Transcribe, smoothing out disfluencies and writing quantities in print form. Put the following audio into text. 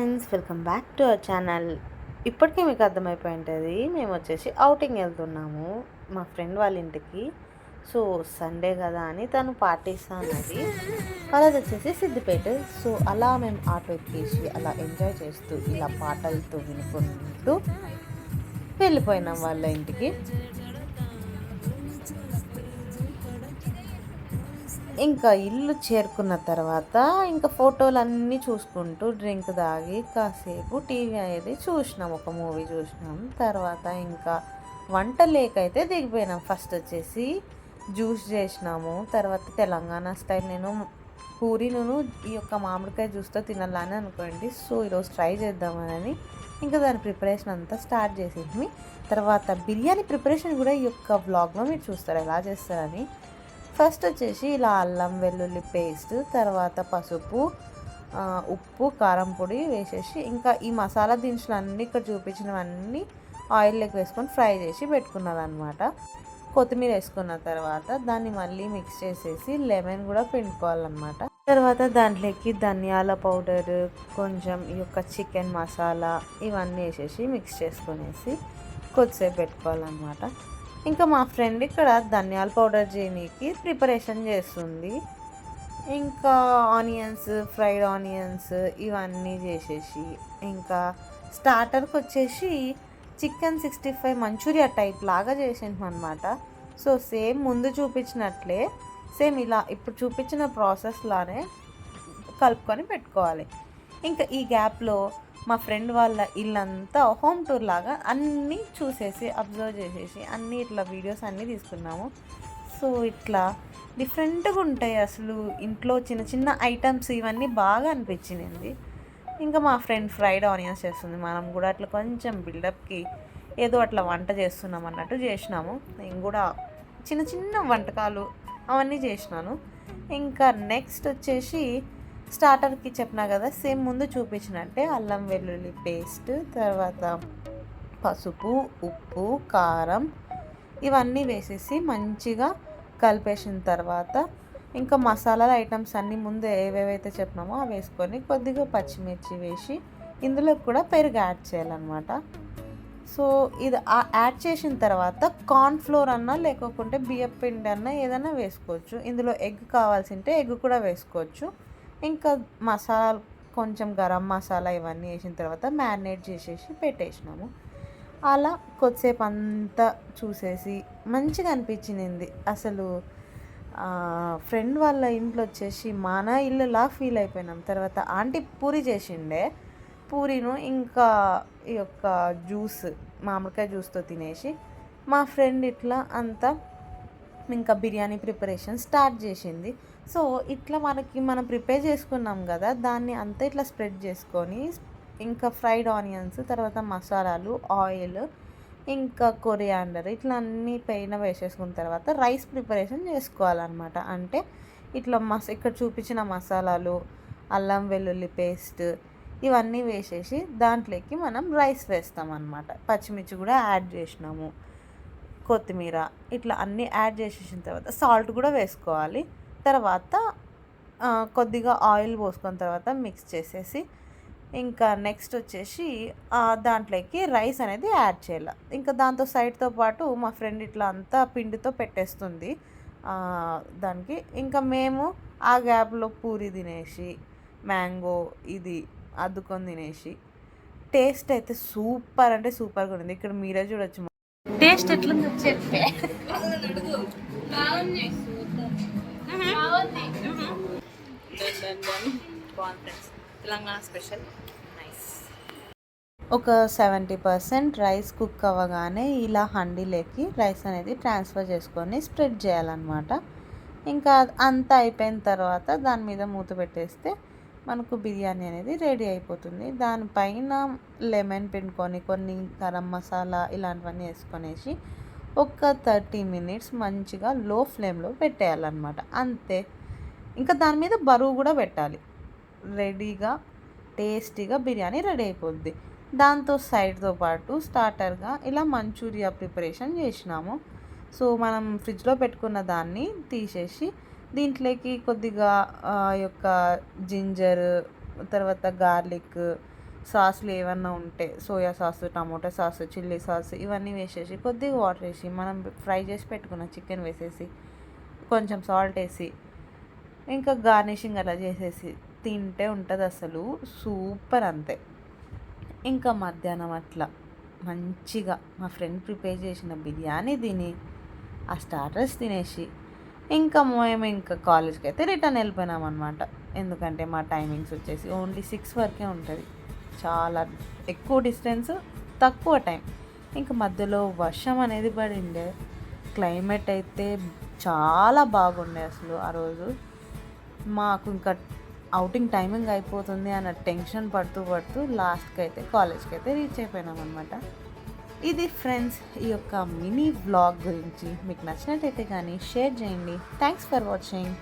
Friends, welcome back to our channel. ఇప్పటికీ మీకు అర్థమైపోయి ఉంటుంది, మేము వచ్చేసి ఔటింగ్ వెళ్తున్నాము మా ఫ్రెండ్ వాళ్ళ ఇంటికి. సో సండే కదా అని తను పార్టీ ఇస్తా అన్నది. వాళ్ళది వచ్చేసి సిద్దిపేట. సో అలా మేము ఆటో ఎక్కేసి అలా ఎంజాయ్ చేస్తూ ఇలా పాటలతో వినుకుంటూ వెళ్ళిపోయినాం వాళ్ళ ఇంటికి. ఇంకా ఇల్లు చేరుకున్న తర్వాత ఇంకా ఫోటోలన్నీ చూసుకుంటూ డ్రింక్ తాగి కాసేపు టీవీ అనేది చూసినాం, ఒక మూవీ చూసినాం. తర్వాత ఇంకా వంట లేకైతే దిగిపోయినాం. ఫస్ట్ వచ్చేసి జ్యూస్ చేసినాము. తర్వాత తెలంగాణ స్టైల్ నేను పూరీను ఈ యొక్క మామిడికాయ జ్యూస్తో తినాలని అనుకోండి. సో ఈరోజు ట్రై చేద్దామని ఇంకా దాని ప్రిపరేషన్ అంతా స్టార్ట్ చేసేసి, తర్వాత బిర్యానీ ప్రిపరేషన్ కూడా ఈ యొక్క వ్లాగ్లో మీరు చూస్తారు ఎలా చేస్తారని. ఫస్ట్ వచ్చేసి ఇలా అల్లం వెల్లుల్లి పేస్ట్, తర్వాత పసుపు, ఉప్పు, కారం పొడి వేసేసి ఇంకా ఈ మసాలా దినుసులు అన్నీ ఇక్కడ చూపించినవన్నీ ఆయిల్లోకి వేసుకొని ఫ్రై చేసి పెట్టుకున్నారనమాట. కొత్తిమీర వేసుకున్న తర్వాత దాన్ని మళ్ళీ మిక్స్ చేసేసి లెమన్ కూడా పిండుకోవాలన్నమాట. తర్వాత దాంట్లోకి ధనియాల పౌడర్, కొంచెం ఈ యొక్క చికెన్ మసాలా ఇవన్నీ వేసేసి మిక్స్ చేసుకునేసి కొద్దిసేపు పెట్టుకోవాలన్నమాట. ఇంకా మా ఫ్రెండ్ ఇక్కడ ధనియాల పౌడర్ చేయడానికి ప్రిపరేషన్ చేస్తుంది. ఇంకా ఆనియన్స్, ఫ్రైడ్ ఆనియన్స్ ఇవన్నీ చేసేసి ఇంకా స్టార్టర్కి వచ్చేసి చికెన్ 65 మంచూరియా టైప్ లాగా చేసాను అనమాట. సో సేమ్ ముందు చూపించినట్లే సేమ్ ఇలా ఇప్పుడు చూపించిన ప్రాసెస్లానే కలుపుకొని పెట్టుకోవాలి. ఇంకా ఈ గ్యాప్లో మా ఫ్రెండ్ వాళ్ళ ఇల్లంతా హోమ్ టూర్ లాగా అన్నీ చూసేసి అబ్జర్వ్ చేసేసి అన్నీ ఇట్లా వీడియోస్ అన్నీ తీసుకున్నాము. సో ఇట్లా డిఫరెంట్గా ఉంటాయి అసలు ఇంట్లో చిన్న చిన్న ఐటమ్స్ ఇవన్నీ బాగా అనిపించింది. ఇంకా మా ఫ్రెండ్ ఫ్రైడ్ ఆనియన్స్ చేస్తుంది, మనం కూడా అట్లా కొంచెం బిల్డప్కి ఏదో అట్లా వంట చేస్తున్నాం అన్నట్టు చేసినాము. నేను కూడా చిన్న చిన్న వంటకాలు అవన్నీ చేసినాను. ఇంకా నెక్స్ట్ వచ్చేసి స్టార్టర్కి చెప్పినా కదా సేమ్ ముందు చూపించినట్టే అల్లం వెల్లుల్లి పేస్ట్, తర్వాత పసుపు, ఉప్పు, కారం ఇవన్నీ వేసేసి మంచిగా కలిపేసిన తర్వాత ఇంకా మసాలా ఐటమ్స్ అన్నీ ముందు ఏవేవైతే చెప్పినామో అవి వేసుకొని కొద్దిగా పచ్చిమిర్చి వేసి ఇందులో కూడా పెరుగు యాడ్ చేయాలన్నమాట. సో ఇది యాడ్ చేసిన తర్వాత కార్న్ఫ్లోర్ అన్నా లేకపోతే బియ్యం పిండి అన్నా ఏదైనా వేసుకోవచ్చు. ఇందులో ఎగ్ కావాల్సి ఉంటే ఎగ్ కూడా వేసుకోవచ్చు. ఇంకా మసాలా కొంచెం గరం మసాలా ఇవన్నీ వేసిన తర్వాత మ్యారినేట్ చేసేసి పెట్టేసినాము. అలా కొద్దిసేపు అంతా చూసేసి మంచిగా అనిపించింది. అసలు ఫ్రెండ్ వాళ్ళ ఇంట్లో వచ్చేసి మన ఇల్లులా ఫీల్ అయిపోయినాం. తర్వాత ఆంటీ పూరి చేసిండే, పూరీను ఇంకా ఈ యొక్క జ్యూస్ మామిడికాయ జ్యూస్తో తినేసి మా ఫ్రెండ్ ఇట్లా అంతా ఇంకా బిర్యానీ ప్రిపరేషన్ స్టార్ట్ చేసింది. సో ఇట్లా మనం ప్రిపేర్ చేసుకున్నాం కదా, దాన్ని అంతా ఇట్లా స్ప్రెడ్ చేసుకొని ఇంకా ఫ్రైడ్ ఆనియన్స్, తర్వాత మసాలాలు, ఆయిల్, ఇంకా కొరియాండర్ ఇట్లా అన్నీ పైన వేసేసుకున్న తర్వాత రైస్ ప్రిపరేషన్ చేసుకోవాలన్నమాట. అంటే ఇట్లా ఇక్కడ చూపించిన మసాలాలు, అల్లం వెల్లుల్లి పేస్ట్ ఇవన్నీ వేసేసి దాంట్లోకి మనం రైస్ వేస్తామన్నమాట. పచ్చిమిర్చి కూడా యాడ్ చేసినాము, కొత్తిమీర ఇట్లా అన్నీ యాడ్ చేసేసిన తర్వాత సాల్ట్ కూడా వేసుకోవాలి. తర్వాత కొద్దిగా ఆయిల్ పోసుకున్న తర్వాత మిక్స్ చేసేసి ఇంకా నెక్స్ట్ వచ్చేసి దాంట్లోకి రైస్ అనేది యాడ్ చేయాలి. ఇంకా దాంతో సైడ్తో పాటు మా ఫ్రెండ్ ఇట్లా అంతా పిండితో పెట్టేస్తుంది దానికి. ఇంకా మేము ఆ గ్యాప్లో పూరి తినేసి మ్యాంగో ఇది అద్దుకొని తినేసి టేస్ట్ అయితే సూపర్ అంటే సూపర్గా ఉంది. ఇక్కడ మీరే చూడొచ్చు టేస్ట్ ఎట్లుందో చెప్పే. Telangana special nice. ఒక 70% రైస్ కుక్ అవ్వగానే ఇలా హండీలోకి రైస్ అనేది ట్రాన్స్ఫర్ చేసుకొని స్ప్రెడ్ చేయాలన్నమాట. ఇంకా అంతా అయిపోయిన తర్వాత దాని మీద మూత పెట్టేస్తే మనకు బిర్యానీ అనేది రెడీ అయిపోతుంది. దానిపైన లెమన్ పిండుకొని కొన్ని గరం మసాలా ఇలాంటివన్నీ వేసుకొనేసి ఒక 30 minutes మంచిగా లో ఫ్లేమ్లో పెట్టేయాలన్నమాట. అంతే, ఇంకా దాని మీద బరువు కూడా పెట్టాలి. రెడీగా టేస్టీగా బిర్యానీ రెడీ అయిపోద్ది. దాంతో సైడ్తో పాటు స్టార్టర్గా ఇలా మంచూరియా ప్రిపరేషన్ చేసినాము. సో మనం ఫ్రిడ్జ్లో పెట్టుకున్న దాన్ని తీసేసి దీంట్లోకి కొద్దిగా యొక్క జింజర్, తర్వాత గార్లిక్ సాస్లు ఏమన్నా ఉంటే soya sauce, tomato sauce, chilli sauce ఇవన్నీ వేసేసి కొద్దిగా వాటర్ వేసి మనం ఫ్రై చేసి పెట్టుకున్న చికెన్ వేసేసి కొంచెం సాల్ట్ వేసి ఇంకా గార్నిషింగ్ అలా చేసేసి తింటే ఉంటుంది అసలు సూపర్ అంతే. ఇంకా మధ్యాహ్నం అట్లా మంచిగా మా ఫ్రెండ్ ప్రిపేర్ చేసిన బిర్యానీ తిని ఆ స్టార్టర్స్ తినేసి ఇంకా మేము ఇంకా కాలేజ్కి అయితే రిటర్న్ వెళ్ళిపోయినాం అనమాట. ఎందుకంటే మా టైమింగ్స్ వచ్చేసి ఓన్లీ 6 వరకే ఉంటుంది. చాలా ఎక్కువ డిస్టెన్స్, తక్కువ టైం. ఇంకా మధ్యలో వర్షం అనేది పడిండే. క్లైమేట్ అయితే చాలా బాగుండే అసలు ఆ రోజు. మాకు ఇంకా అవుటింగ్ టైమింగ్ అయిపోతుంది అన్న టెన్షన్ పడుతూ పడుతూ లాస్ట్కి అయితే కాలేజ్కి అయితే రీచ్ అయిపోయినాం అనమాట. ఇది ఫ్రెండ్స్ ఈ యొక్క మినీ వ్లాగ్ గురించి. మీకు నచ్చినట్టయితే కానీ షేర్ చేయండి. Thanks for watching.